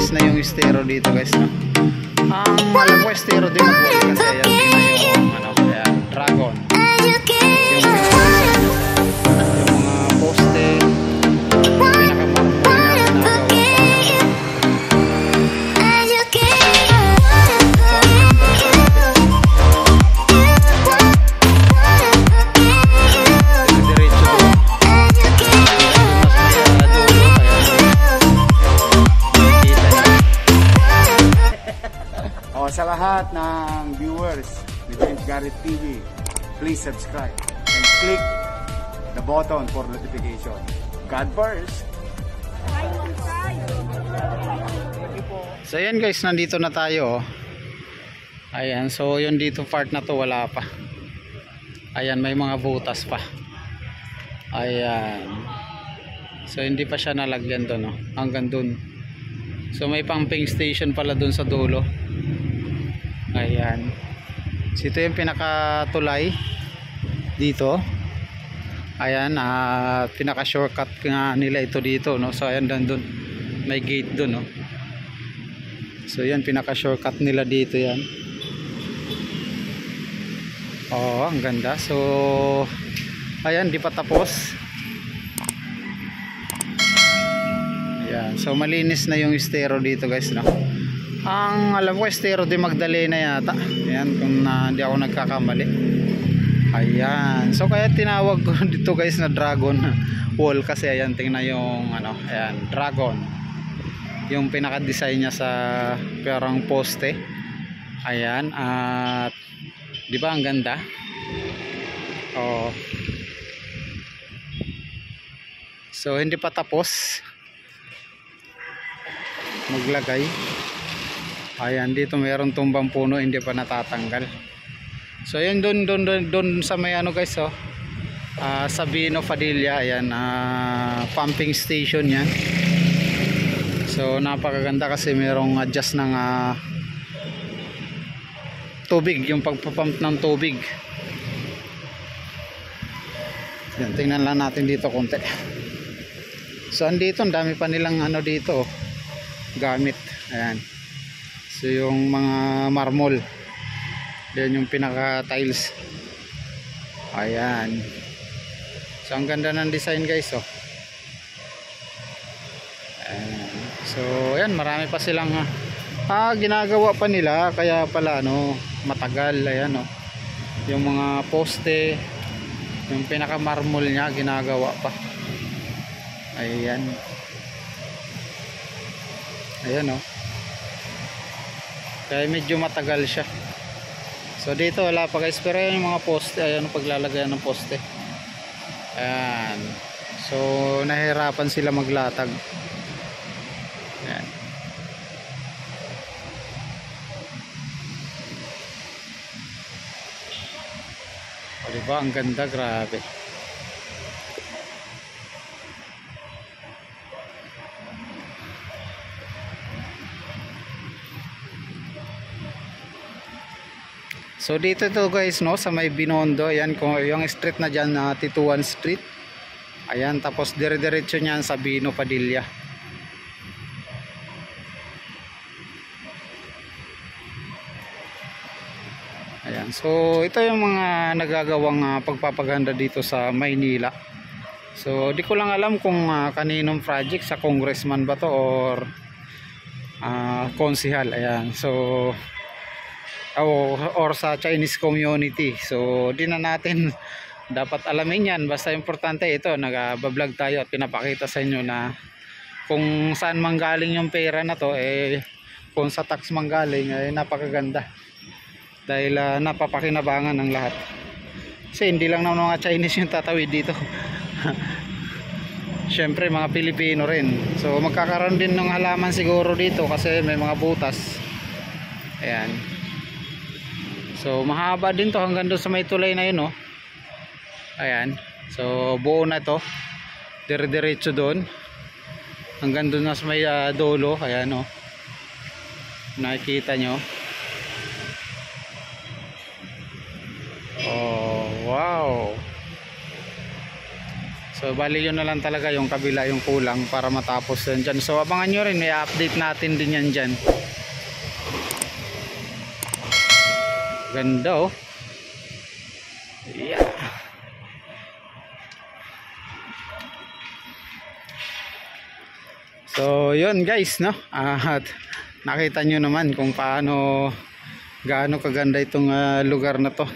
malinis na yung estero dito guys, no? Alam ko estero din mag-work kasi ayan, tingnan yung ano, ayan, dragon. Yung pinaka-design niya sa yung mga poste, pinaka-marble niya ginagawa pa. Sa lahat ng viewers ni James Garrett TV, please subscribe and click the button for notification. God first! So ayan guys, nandito na tayo. Ayan, so yun dito part na to wala pa. Ayan, may mga butas pa. Ayan. So hindi pa siya nalagyan doon, no? Hanggang doon. So may pumping station pala doon sa dulo. Ayan. So ito yung pinakatulay dito. Ayan, pinaka shortcut nga nila ito dito, no. So ayan doon, may gate doon, no. So yan pinaka shortcut nila dito yan. Oh, ang ganda. So ayan, di pa tapos. Ayan, so malinis na yung estero dito guys, no. Ang alam ko estero di Magdalena yata. Ayan, kung hindi ako nagkakamali. Ayan, so kaya tinawag ko dito guys na dragon wall kasi ayan, tingnan yung ano, ayan, dragon. Yung pinaka-design niya sa parang poste. Ayan, at di ba ang ganda? Oh. So hindi pa tapos maglagay. Ayan, dito mayroon tumbang puno, hindi pa natatanggal. So ayan, doon sa may ano guys, oh, Sabino Padilla. Ayan, pumping station yan. So napakaganda kasi mayroong adjust ng tubig, yung pagpapump ng tubig. Yan, tingnan lang natin dito konti. So andito, ang dami pa nilang ano dito, gamit. Ayan. So yung mga marmol, yan yung pinaka tiles. Ayan. So ang ganda ng design guys, oh. Ayan. So ayan, marami pa silang ginagawa pa nila, kaya pala ano, matagal. Ayan, oh. Yung mga poste, yung pinaka marmol niya ginagawa pa. Ayan. Ayan, oh. Kaya medyo matagal siya. So dito wala pa guys, pero yung mga poste, ayan, paglalagay ng poste. Ayan. So nahirapan sila maglatag. Ayan. O diba, ang ganda, grabe. So dito to guys, no, sa may Binondo. Ayan, kung yung street na dyan, Tituan Street. Ayan, tapos dire-diretso niyan sa Sabino Padilla. Ayan, so ito yung mga nagagawang pagpapaganda dito sa Maynila. So di ko lang alam kung kaninong project, sa congressman ba to or konsihal. Ayan, so or sa Chinese community. So di na natin dapat alamin yan, basta importante ito, nag-vlog tayo at pinapakita sa inyo na kung saan manggaling yung pera na to, kung sa tax manggaling, napakaganda dahil napapakinabangan ng lahat. Kasi hindi lang ng mga Chinese yung tatawid dito. Syempre mga Pilipino rin. So magkakaroon din ng halaman siguro dito kasi may mga butas. Ayan. So mahaba din to hanggang doon sa may tulay na yun, oh. Ayan. So buo na to, dire-diretso doon hanggang doon na sa may dulo. Ayan, oh. Nakikita nyo. Oh wow. So bali yun na lang talaga yung kabila yung kulang para matapos din dyan. So abangan nyo rin, may update natin din yan dyan. Ganda oh. Yeah. So yun guys, no? At nakita nyo naman kung gaano kaganda itong lugar na to.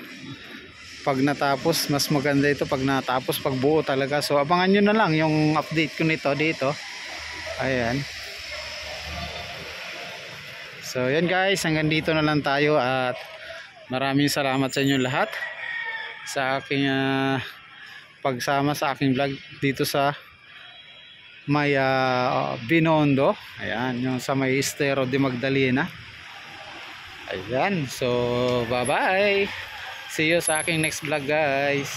Pag natapos, mas maganda ito pag natapos, pag buo talaga. So abangan nyo na lang yung update ko nito dito. Ayan. So yan guys, hanggang dito na lang tayo at maraming salamat sa inyo lahat sa aking pagsama sa aking vlog dito sa may Binondo. Ayan, yung sa may Estero de Magdalena. Ayan, so bye bye. See you sa aking next vlog guys.